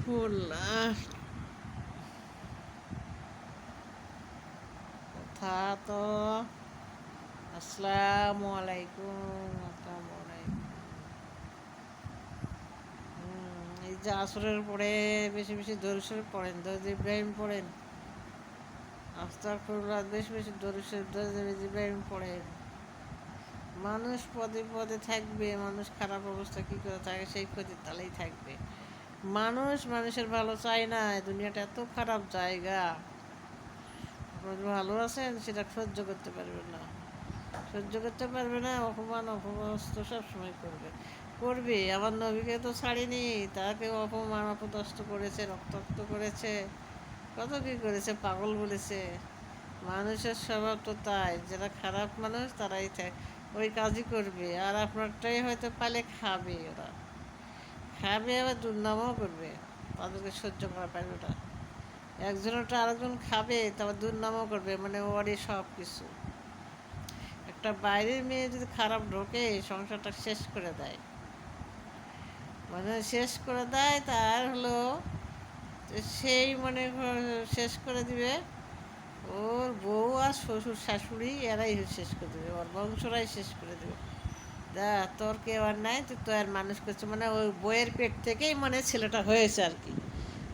বললাম কথা তো আসসালামু আলাইকুম। আসসালামু আলাইকুম। এই যে আসরের পরে বেশি বেশি দরুদ শরীফ পড়েন, দরুদ ইব্রাহিম পড়েন। আস্তাগফিরুল্লাহ, বেশি বেশি দরুদ শরীফ, দরুদ ইব্রাহিম পড়েন। মানুষ পদে পদে থাকবে, মানুষ খারাপ অবস্থা কী করে থাকে সেই ক্ষতির তালেই থাকবে। মানুষ মানুষের ভালো চায় না। দুনিয়াটা এত খারাপ জায়গা, আপনার ভালো আছেন সেটা সহ্য করতে পারবে না, সহ্য করতে পারবে না। অপমান অপদস্থ সবসময় করবে করবে। আমার নবীকে তো ছাড়েনি, তাকে অপমান অপদস্থ করেছে, রক্তাক্ত করেছে, কত কী করেছে, পাগল বলেছে। মানুষের স্বভাব তো তাই, যারা খারাপ মানুষ তারাই ওই কাজই করবে। আর আপনারটাই হয়তো পালে খাবে, ওরা খাবে আবার দুর্নামও করবে, তাদেরকে সহ্য করা পারবে না। একজনটা আরেকজন খাবে, তারপর দুর্নামও করবে, মানে ওরই সব কিছু। একটা বাইরের মেয়ে যদি খারাপ ঢোকে সংসারটা শেষ করে দেয়, মানে শেষ করে দেয়। তার হলো সেই মনে শেষ করে দিবে ওর বউ আর শ্বশুর শাশুড়ি, এরাই শেষ করে দেবে, ওর বংশরাই শেষ করে দেবে। দা তোর কেউ আর নাই, তুই তো আর মানুষ করছে, মানে ওই বইয়ের পেট থেকেই মানে ছেলেটা হয়েছে আর কি।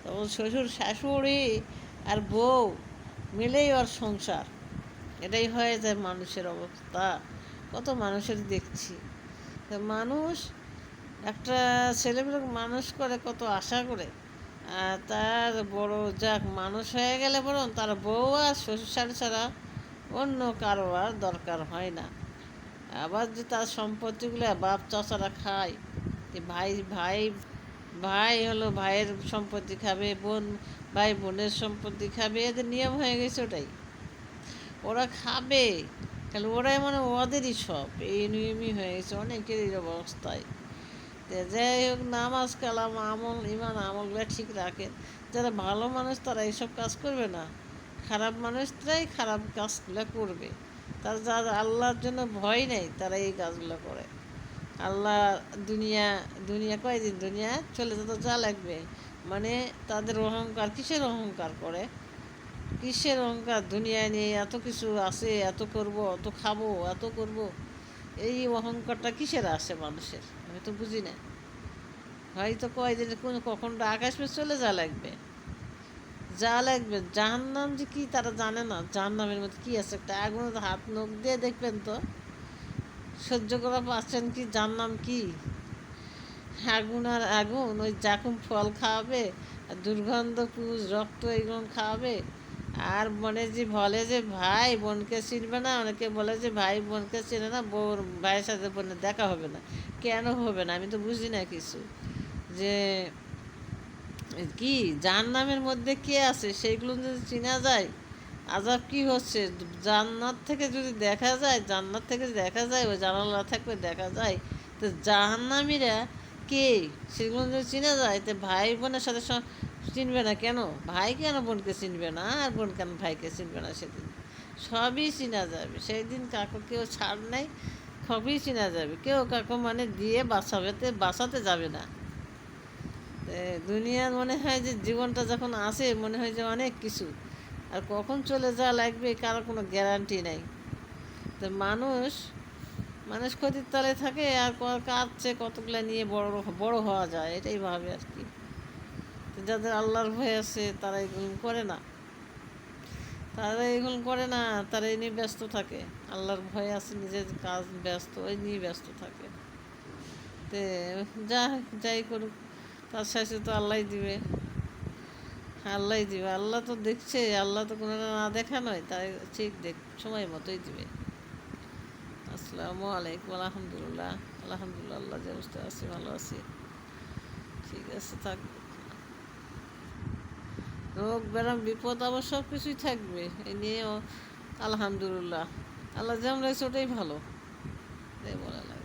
তো ওর শ্বশুর শাশুড়ি আর বউ মিলেই ওর সংসার। এটাই হয়ে যায় মানুষের অবস্থা। কত মানুষের দেখছি। তো মানুষ একটা ছেলেমেয়েকে মানুষ করে কত আশা করে, আর তার বড় যাক মানুষ হয়ে গেলে বরং তার বউ আর শ্বশুর শাশুড়ি ছাড়া অন্য কারো আর দরকার হয় না। আবার যে তার সম্পত্তিগুলো বাপ চাচারা খায়, ভাই ভাই ভাই হলো ভাইয়ের সম্পত্তি খাবে, বোন ভাই বোনের সম্পত্তি খাবে, এদের নিয়ম হয়ে গেছে ওটাই, ওরা খাবে। তাহলে ওরাই মানে ওদেরই সব, এই নিয়মই হয়ে গেছে অনেকেরই অবস্থায়। যাই হোক, নামাজ কালাম আমল ইমান আমলগুলো ঠিক রাখেন। যারা ভালো মানুষ তারা এইসব কাজ করবে না, খারাপ মানুষরাই খারাপ কাজগুলো করবে। তার যার আল্লাহর জন্য ভয় নেই তারা এই কাজগুলো করে। আল্লাহ দুনিয়া দুনিয়া কয়দিন, দুনিয়া চলে যেতে যা লাগবে, মানে তাদের অহংকার, কিসের অহংকার করে, কিসের অহংকার, দুনিয়ায় নিয়ে এত কিছু আছে, এত করব, এত খাবো, এত করব, এই অহংকারটা কিসের আসে মানুষের, আমি তো বুঝি না। হয়তো কয়দিনের কখন আকাশ পেয়ে চলে যা লাগবে, যা লাগবে। জাহান্নাম যে কি তারা জানে না, জাহান্নামের মধ্যে কি আছে, একটা আগুনের হাত নখ দিয়ে দেখবেন তো সহ্য করা পাচ্ছেন কি, জাহান্নাম কি। আগুন আর আগুন, ওই জাকুম ফল খাওয়াবে, আর দুর্গন্ধ পুষ রক্ত এগুলো খাওয়াবে। আর মনে যে বলে যে ভাই বোনকে চিনবে না, অনেকে বলে যে ভাই বোনকে চেনে না, বোর ভাইয়ের সাথে বোনের দেখা হবে না। কেন হবে না আমি তো বুঝি না কিছু। যে কি জাহান্নামের মধ্যে কে আছে সেইগুলো যদি চেনা যায়, আজাব কি হচ্ছে, জান্নাত থেকে যদি দেখা যায়, জান্নাত থেকে দেখা যায়, ওই জানালা থাকবে দেখা যায়, তো জাহান্নামীরা কে সেগুলো যদি চেনা যায়, তো ভাই বোনের সাথে চিনবে না কেন, ভাই কেন বোনকে চিনবে না, আর বোন কেন ভাইকে চিনবে না, সেদিন সবই চেনা যাবে। সেই দিন কাকু কেউ ছাড় নাই, সবই চেনা যাবে, কেউ কাকু মানে দিয়ে বাঁচাতে যাবে না। দুনিয়ার মনে হয় যে জীবনটা যখন আসে মনে হয় যে অনেক কিছু, আর কখন চলে যাওয়া লাগবে কারো কোনো গ্যারান্টি নেই। তো মানুষ মানুষ ক্ষতির তলে থাকে, আর কাঁদছে কতগুলো নিয়ে বড় বড় হওয়া যায়, এটাই ভাবে আর কি। তো যাদের আল্লাহর ভয় আছে তারা এগুলো করে না, তারা এগুলো করে না, তারা এই নিয়ে ব্যস্ত থাকে। আল্লাহর ভয় আছে, নিজের কাজ ব্যস্ত, ওই নিয়ে ব্যস্ত থাকে। তে যাই করুক, তার শাস্তি তো আল্লাহই দিবে, আল্লাহই দিবে। আল্লাহ তো দেখছে, আল্লাহ তো কোনো না দেখা নয়, তাই ঠিক সময় মতোই দিবে। আসসালামু আলাইকুম। আলহামদুলিল্লাহ, আলহামদুলিল্লাহ, আল্লাহ যে অবস্থায় আছি ভালো আছি, ঠিক আছে থাক। রোগ ব্যারাম বিপদ আবার সব কিছুই থাকবে, এ নিয়েও আলহামদুলিল্লাহ, আল্লাহ যেমন রয়েছে ওটাই ভালো, তাই বলা লাগে।